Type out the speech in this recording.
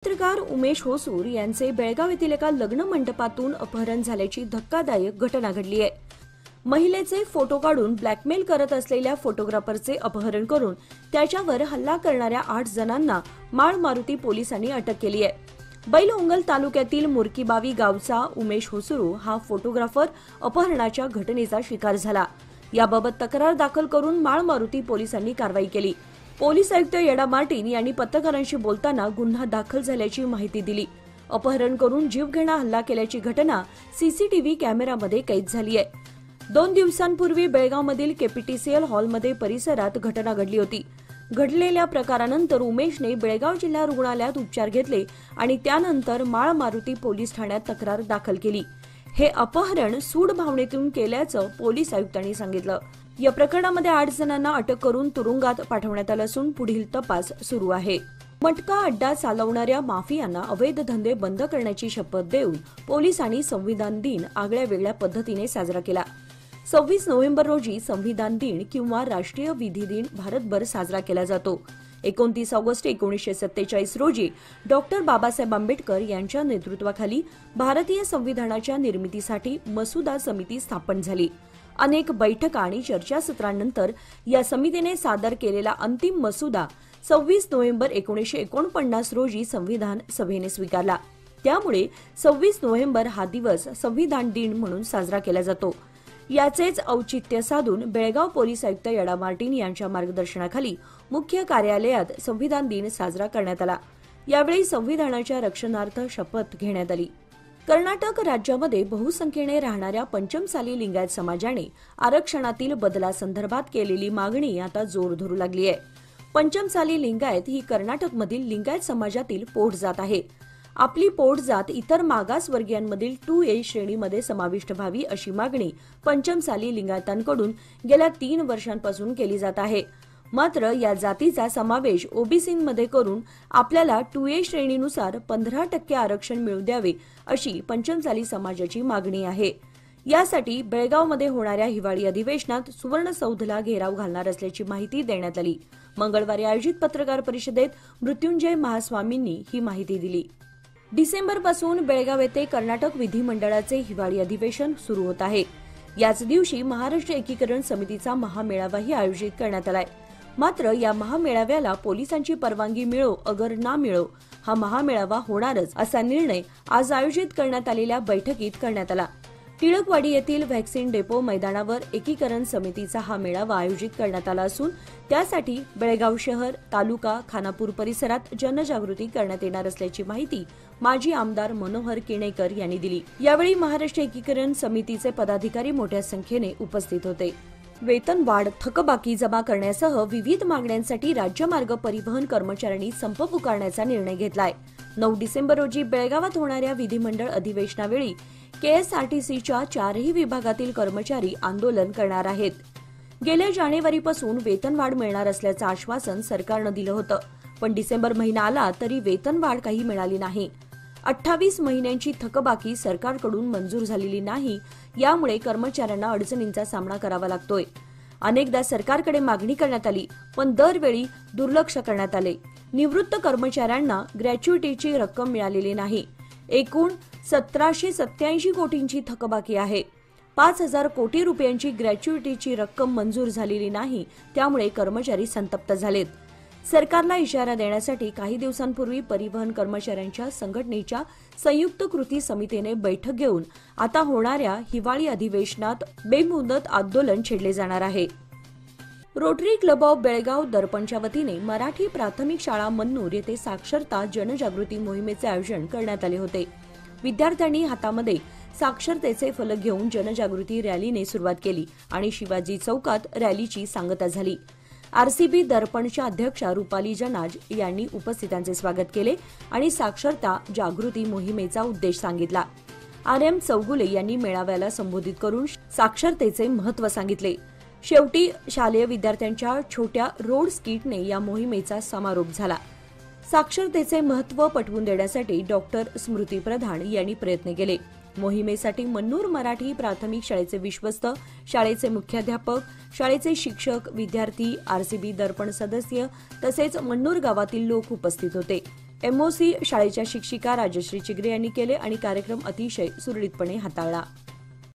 पत्रकार उमेश होसूर यांचे बेळगाव येथील एका लग्न मंडपातून अपहरण झाल्याची धक्कादायक घटना घडली आहे। महिलेचे फोटो काढून ब्लॅकमेल करत असलेल्या फोटोग्राफरचे अपहरण करून त्याच्यावर हल्ला करणाऱ्या 8 जणांना माळ मारुती पोलिसांनी अटक केली आहे। बैलहोंगल तालुक्यातील मुरकीबावी गावचा उमेश होसूर हा फोटोग्राफर अपहरणाच्या घटनेचा शिकार झाला। याबाबत तक्रार दाखल करून माळ मारुती पोलिसांनी कारवाई केली। पोलीस आयुक्त येडा मार्टिन यांनी पत्रकारांशी बोलताना गुन्हा दाखल झाल्याची माहिती दिली। अपहरण करून जीवघेणा हल्ला केल्याची घटना सीसीटीव्ही कॅमेरामध्ये कैद झाली आहे। 2 दिवसांपूर्वी बेळगावमधील केपीटीसीएल हॉलमध्ये परिसरात घटना घडली होती। घडलेल्या प्रकारानंतर उमेशने बेळगाव जिल्हा रुग्णालयात उपचार घेतले आणि त्यानंतर माळ मारुती पोलीस ठाण्यात तक्रार दाखल केली। हे अपहरण सूड भावनेतून केल्याचं पोलीस आयुक्तांनी सांगितलं। या प्रकरणामध्ये 8 जणांना अटक करून तुरुंगात पाठवण्यात आलं असून पुढील तपास सुरू आहे। मटका अड्डा चालवणाऱ्या माफियांना अवैध धंदे बंद करण्याची शपथ देऊन पोलिसांनी संविधान दिन आगळ्या वेगळ्या पद्धतीने साजरा केला। 26 नोव्हेंबर रोजी संविधान दिन किंवा राष्ट्रीय विधी दिन भारतभर साजरा केला जातो। 29 ऑगस्ट 1947 रोजी डॉक्टर बाबासाहेब आंबेडकर यांच्या नेतृत्वाखाली भारतीय संविधानाच्या निर्मितीसाठी मसुदा समिती स्थापन झाली। अनेक बैठका आणि चर्चासत्रांनंतर या समितीने सादर केलेला अंतिम मसुदा 26 नोव्हेंबर 1949 रोजी संविधान सभेने स्वीकारला। त्यामुळे 26 नोव्हेंबर हा दिवस संविधान दिन म्हणून साजरा केला जातो। याचेच औचित्य साधून बेळगाव पोलीस आयुक्त येडा मार्टिन यांच्या मार्गदर्शनाखाली मुख्य कार्यालयात संविधान दिन साजरा करण्यात आला। यावेळी संविधानाच्या रक्षणार्थ शपथ घेण्यात आली। कर्नाटक राज्यामध्ये बहुसंख्येने राहणाऱ्या पंचमसाली लिंगायत समाजाने आरक्षणातील बदलासंदर्भात केलेली मागणी आता जोर धरू लागली आहे। पंचमसाली लिंगायत ही कर्नाटकमधील लिंगायत समाजातील पोटजात आहे। आपली पोटजात इतर मागासवर्गीयांमधील 2A श्रेणीमध्ये समाविष्ट व्हावी अशी मागणी पंचमसाली लिंगायतांकडून गेल्या 3 वर्षांपासून केली जात आहे। मात्र या जातीचा समावेश ओबीसीमध्ये करून आपल्याला 2A श्रेणीनुसार 15% आरक्षण मिळू द्यावे अशी पंचमसाली समाजाची मागणी आहे। यासाठी बेळगावमध्ये होणाऱ्या हिवाळी अधिवेशनात सुवर्णसौधला घेराव घालणार असल्याची माहिती देण्यात आली। मंगळवारी आयोजित पत्रकार परिषदेत मृत्युंजय महास्वामींनी ही माहिती दिली। डिसेंबरपासून बेळगाव येथे कर्नाटक विधिमंडळाचे हिवाळी अधिवेशन सुरू होत आहे। याच दिवशी महाराष्ट्र एकीकरण समितीचा महामेळावाही आयोजित करण्यात आलाय। मात्र या महामेळाव्याला पोलिसांची परवानगी मिळो अगर ना मिळो हा महामेळावा होणारच असा निर्णय आज आयोजित करण्यात आलेल्या बैठकीत करण्यात आला। टिळकवाडी येथील व्हॅक्सिन डेपो मैदानावर एकीकरण समितीचा हा मेळावा आयोजित करण्यात आला असून त्यासाठी बेळगाव शहर, तालुका, खानापूर परिसरात जनजागृती करण्यात येणार असल्याची माहिती माजी आमदार मनोहर किणेकर यांनी दिली। यावेळी महाराष्ट्र एकीकरण समितीचे पदाधिकारी मोठ्या संख्येने उपस्थित होते। वेतन वाढ, थकबाकी जमा करण्यासह विविध मागण्यांसाठी राज्यमार्ग परिवहन कर्मचाऱ्यांनी संप पुकारण्याचा निर्णय घेतलाय। 9 डिसेंबर रोजी बेळगावात होणाऱ्या विधिमंडळ अधिवेशनावेळी केएसआरटीसीच्या 4ही विभागातील कर्मचारी आंदोलन करणार आहेत। गेल्या जानेवारीपासून वेतनवाढ मिळणार असल्याचं आश्वासन सरकारनं दिलं होतं, पण डिसेंबर महिना आला तरी वेतनवाढ काही मिळाली नाही। 28 महिन्यांची थकबाकी सरकारकडून मंजूर झालेली नाही, यामुळे कर्मचाऱ्यांना अडचणींचा सामना करावा लागतोय। अनेकदा सरकारकडे मागणी करण्यात आली, पण दरवेळी दुर्लक्ष करण्यात आले। निवृत्त कर्मचाऱ्यांना ग्रॅच्युइटीची रक्कम मिळालेली नाही। एकूण 1787 कोटींची थकबाकी आहे। 5000 कोटी रुपयांची ग्रॅच्युइटीची रक्कम मंजूर झालेली नाही, त्यामुळे कर्मचारी संतप्त झालेत। सरकारला इशारा देण्यासाठी काही दिवसांपूर्वी परिवहन कर्मचाऱ्यांच्या संघटनेच्या संयुक्त कृती समितीने बैठक घेऊन आता होणाऱ्या हिवाळी अधिवेशनात बेमुदत आंदोलन छेडले जाणार आहे। रोटरी क्लब ऑफ बेळगाव दर्पणच्या वतीने मराठी प्राथमिक शाळा मन्नूर येथे साक्षरता जनजागृती मोहिमेचे आयोजन करण्यात आले होते। विद्यार्थ्यांनी हातामध्ये साक्षरतेचे फलक घेऊन जनजागृती रॅलीने सुरुवात केली आणि शिवाजी चौकात रॅलीची सांगता झाली। आरसीबी दर्पणच्या अध्यक्षा रुपाली जनाज यांनी उपस्थितांचे स्वागत केले आणि साक्षरता जागृती मोहिमेचा उद्देश सांगितला। RM चौगुले यांनी मेळाव्याला संबोधित करून साक्षरतेचे महत्त्व सांगितले। शेवटी शालेय विद्यार्थ्यांच्या छोट्या रोड स्किटने या मोहिमेचा समारोप झाला। साक्षरतेचे महत्त्व पटवून देण्यासाठी डॉक्टर स्मृती प्रधान यांनी प्रयत्न केले। मोहिमेसाठी मन्नूर मराठी प्राथमिक शाळेचे विश्वस्त, शाळेचे मुख्याध्यापक, शाळेचे शिक्षक, विद्यार्थी, आरसीबी दर्पण सदस्य तसेच मन्नूर गावातील लोक उपस्थित होते। एमओसी शाळेच्या शिक्षिका राजश्री चिगरे यांनी केले आणि कार्यक्रम अतिशय सुरळीतपणे हाताळला.